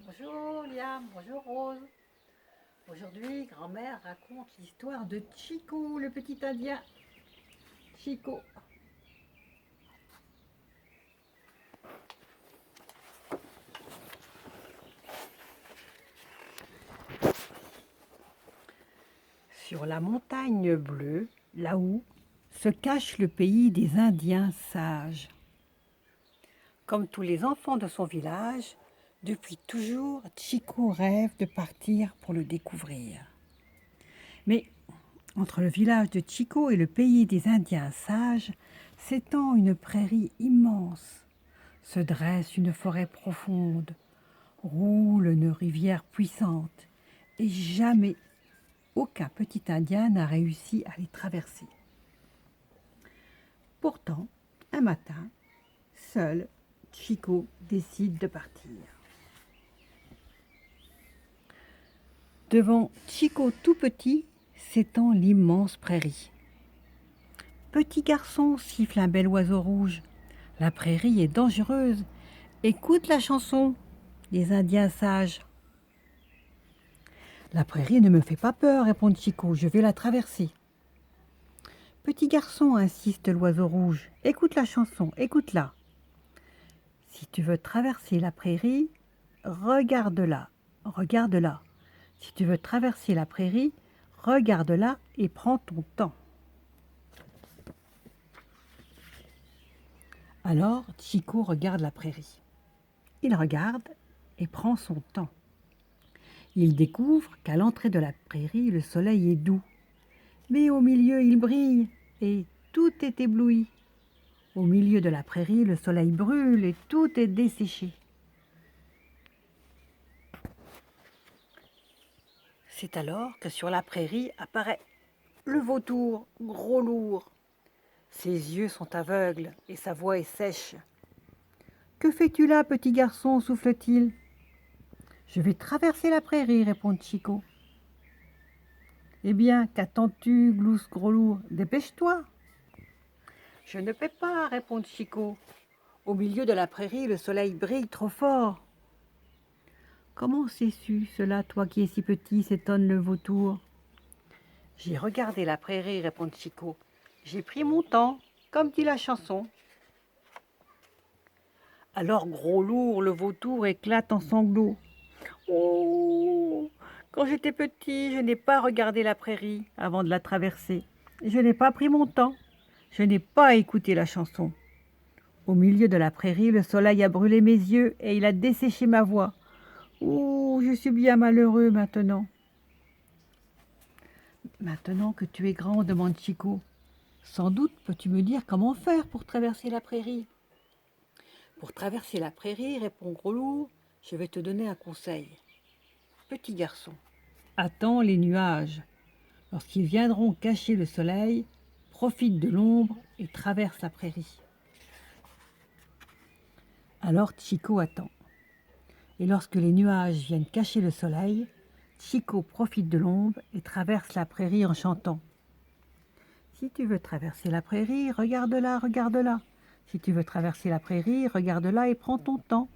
Bonjour Liam, bonjour Rose. Aujourd'hui, grand-mère raconte l'histoire de Chico, le petit Indien. Chico. Sur la montagne bleue, là-haut, se cache le pays des Indiens sages. Comme tous les enfants de son village, depuis toujours, Chico rêve de partir pour le découvrir. Mais entre le village de Chico et le pays des Indiens sages s'étend une prairie immense. Se dresse une forêt profonde, roule une rivière puissante, et jamais aucun petit Indien n'a réussi à les traverser. Pourtant, un matin, seul Chico décide de partir. Devant Chico tout petit s'étend l'immense prairie. Petit garçon, siffle un bel oiseau rouge. La prairie est dangereuse. Écoute la chanson des Indiens sages. La prairie ne me fait pas peur, répond Chico, je vais la traverser. Petit garçon, insiste l'oiseau rouge, écoute la chanson, écoute-la. Si tu veux traverser la prairie, regarde-la, regarde-la. Si tu veux traverser la prairie, regarde-la et prends ton temps. Alors Chico regarde la prairie. Il regarde et prend son temps. Il découvre qu'à l'entrée de la prairie, le soleil est doux. Mais au milieu, il brille et tout est ébloui. Au milieu de la prairie, le soleil brûle et tout est desséché. C'est alors que sur la prairie apparaît le vautour, gros lourd. Ses yeux sont aveugles et sa voix est sèche. « Que fais-tu là, petit garçon ?» souffle-t-il. « Je vais traverser la prairie, » répond Chico. « Eh bien, qu'attends-tu, glousse gros lourd? Dépêche-toi !»« Je ne peux pas, » répond Chico. Au milieu de la prairie, le soleil brille trop fort. « Comment sais-tu cela, toi qui es si petit ?» s'étonne le vautour. « J'ai regardé la prairie, » répond Chico. « J'ai pris mon temps, comme dit la chanson. » Alors Gros Lourd, le vautour, éclate en sanglots. « Oh, quand j'étais petit, je n'ai pas regardé la prairie avant de la traverser. Je n'ai pas pris mon temps. Je n'ai pas écouté la chanson. Au milieu de la prairie, le soleil a brûlé mes yeux et il a desséché ma voix. Oh, je suis bien malheureux maintenant. » « Maintenant que tu es grand, demande Chico, sans doute peux-tu me dire comment faire pour traverser la prairie. » « Pour traverser la prairie, répond Gros Lourd, je vais te donner un conseil. Petit garçon, attends les nuages. Lorsqu'ils viendront cacher le soleil, profite de l'ombre et traverse la prairie. » Alors Chico attend. Et lorsque les nuages viennent cacher le soleil, Chico profite de l'ombre et traverse la prairie en chantant. Si tu veux traverser la prairie, regarde-la, regarde-la. Si tu veux traverser la prairie, regarde-la et prends ton temps.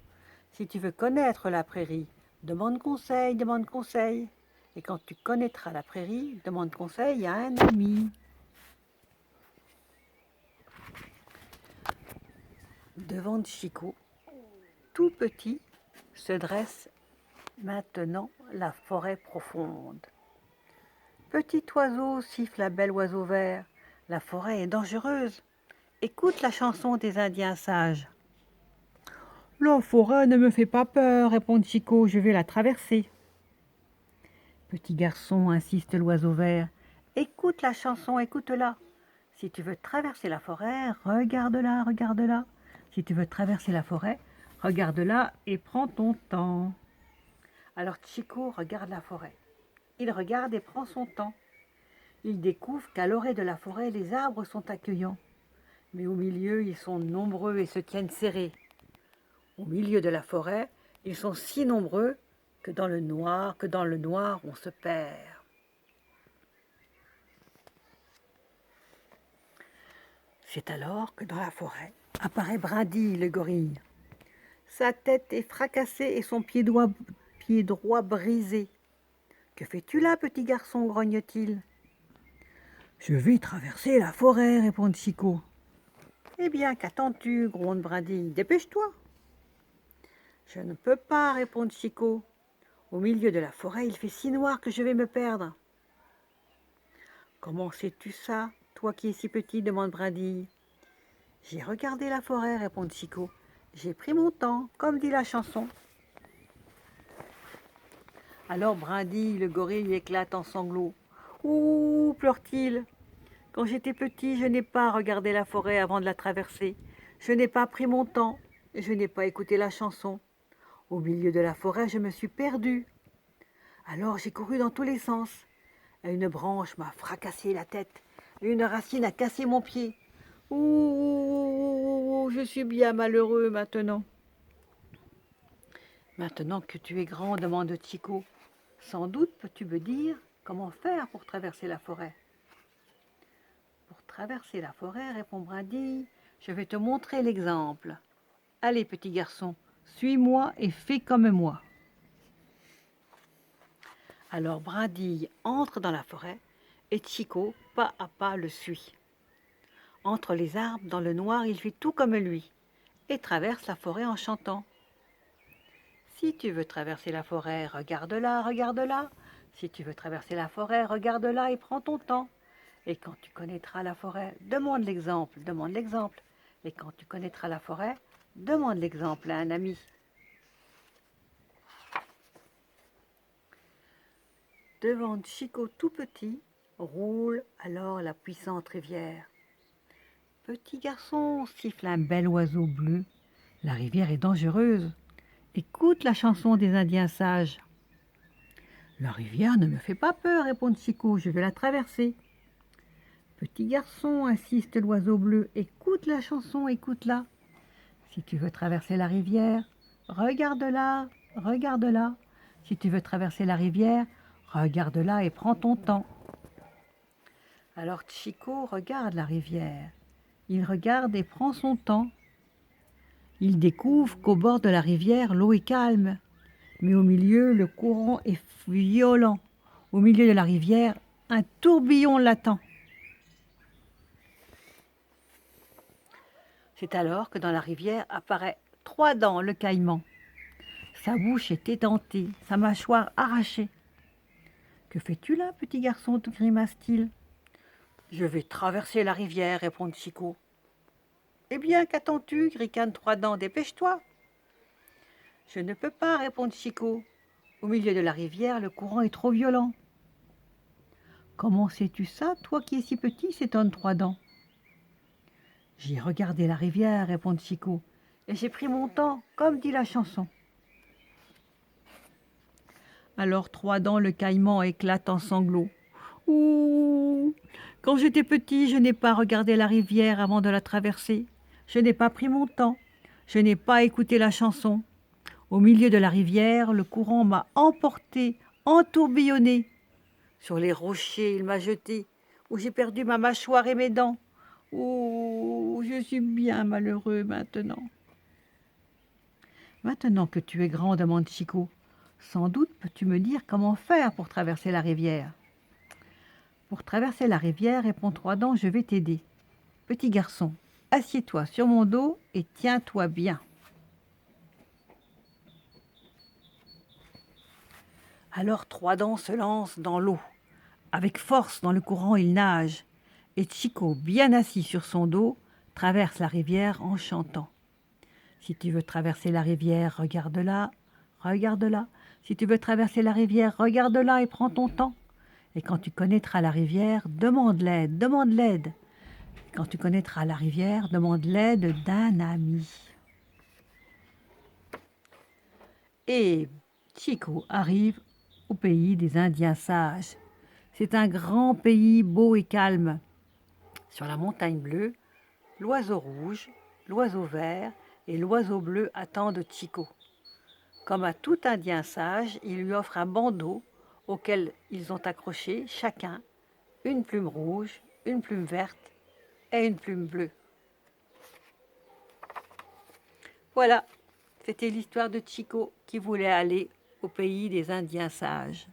Si tu veux connaître la prairie, demande conseil, demande conseil. Et quand tu connaîtras la prairie, demande conseil à un ami. Devant Chico, tout petit, se dresse maintenant la forêt profonde. Petit oiseau, siffle un bel oiseau vert, la forêt est dangereuse. Écoute la chanson des Indiens sages. La forêt ne me fait pas peur, répond Chico, je vais la traverser. Petit garçon, insiste l'oiseau vert, écoute la chanson, écoute-la. Si tu veux traverser la forêt, regarde-la, regarde-la. Si tu veux traverser la forêt, regarde-la et prends ton temps. Alors Chico regarde la forêt. Il regarde et prend son temps. Il découvre qu'à l'orée de la forêt, les arbres sont accueillants. Mais au milieu, ils sont nombreux et se tiennent serrés. Au milieu de la forêt, ils sont si nombreux que dans le noir, on se perd. C'est alors que dans la forêt apparaît Brindille le gorille. Sa tête est fracassée et son pied droit brisé. Que fais-tu là, petit garçon, grogne-t-il. Je vais traverser la forêt, répond Chico. Eh bien, qu'attends-tu, gronde Brindille, dépêche-toi. Je ne peux pas, répond Chico. Au milieu de la forêt, il fait si noir que je vais me perdre. Comment sais-tu ça, toi qui es si petit, demande Brindille. J'ai regardé la forêt, répond Chico. J'ai pris mon temps, comme dit la chanson. Alors Brindille, le gorille, éclate en sanglots. Ouh, pleure-t-il. Quand j'étais petit, je n'ai pas regardé la forêt avant de la traverser. Je n'ai pas pris mon temps et je n'ai pas écouté la chanson. Au milieu de la forêt, je me suis perdue. Alors j'ai couru dans tous les sens. Une branche m'a fracassé la tête. Une racine a cassé mon pied. Ouh, je suis bien malheureux maintenant. Maintenant que tu es grand, demande Chico, sans doute peux-tu me dire comment faire pour traverser la forêt. Pour traverser la forêt, répond Brindille, je vais te montrer l'exemple. Allez, petit garçon, suis-moi et fais comme moi. Alors Brindille entre dans la forêt et Chico, pas à pas, le suit. Entre les arbres, dans le noir, il fait tout comme lui et traverse la forêt en chantant. Si tu veux traverser la forêt, regarde-la, regarde-la. Si tu veux traverser la forêt, regarde-la et prends ton temps. Et quand tu connaîtras la forêt, demande l'exemple, demande l'exemple. Et quand tu connaîtras la forêt, demande l'exemple à un ami. Devant Chico tout petit, roule alors la puissante rivière. Petit garçon, siffle un bel oiseau bleu, la rivière est dangereuse. Écoute la chanson des Indiens sages. La rivière ne me fait pas peur, répond Chico, je vais la traverser. Petit garçon, insiste l'oiseau bleu, écoute la chanson, écoute-la. Si tu veux traverser la rivière, regarde-la, regarde-la. Si tu veux traverser la rivière, regarde-la et prends ton temps. Alors Chico regarde la rivière. Il regarde et prend son temps. Il découvre qu'au bord de la rivière, l'eau est calme, mais au milieu, le courant est violent. Au milieu de la rivière, un tourbillon l'attend. C'est alors que dans la rivière apparaît 3 dents, le caïman. Sa bouche est édentée, sa mâchoire arrachée. Que fais-tu là, petit garçon, te grimace-t-il. Je vais traverser la rivière, répond Chico. Eh bien, qu'attends-tu, ricane 3 dents, dépêche-toi. Je ne peux pas, répond Chico. Au milieu de la rivière, le courant est trop violent. Comment sais-tu ça, toi qui es si petit, s'étonne 3 dents. J'ai regardé la rivière, répond Chico, et j'ai pris mon temps, comme dit la chanson. Alors 3 dents, le caïman éclate en sanglots. Ouh! Quand j'étais petit, je n'ai pas regardé la rivière avant de la traverser. Je n'ai pas pris mon temps. Je n'ai pas écouté la chanson. Au milieu de la rivière, le courant m'a emporté, entourbillonné. Sur les rochers, il m'a jeté, où j'ai perdu ma mâchoire et mes dents. Oh, je suis bien malheureux maintenant. Maintenant que tu es grand, demande Chico, sans doute peux-tu me dire comment faire pour traverser la rivière. Pour traverser la rivière, répond 3 dents, je vais t'aider. Petit garçon, assieds-toi sur mon dos et tiens-toi bien. Alors 3 dents se lance dans l'eau. Avec force dans le courant, il nage. Et Chico, bien assis sur son dos, traverse la rivière en chantant. Si tu veux traverser la rivière, regarde-la, regarde-la. Si tu veux traverser la rivière, regarde-la et prends ton temps. Et quand tu connaîtras la rivière, demande l'aide, demande l'aide. Quand tu connaîtras la rivière, demande l'aide d'un ami. Et Chico arrive au pays des Indiens sages. C'est un grand pays beau et calme. Sur la montagne bleue, l'oiseau rouge, l'oiseau vert et l'oiseau bleu attendent Chico. Comme à tout Indien sage, il lui offre un bandeau auquel ils ont accroché chacun une plume rouge, une plume verte et une plume bleue. Voilà, C'était l'histoire de Chico qui voulait aller au pays des Indiens sages.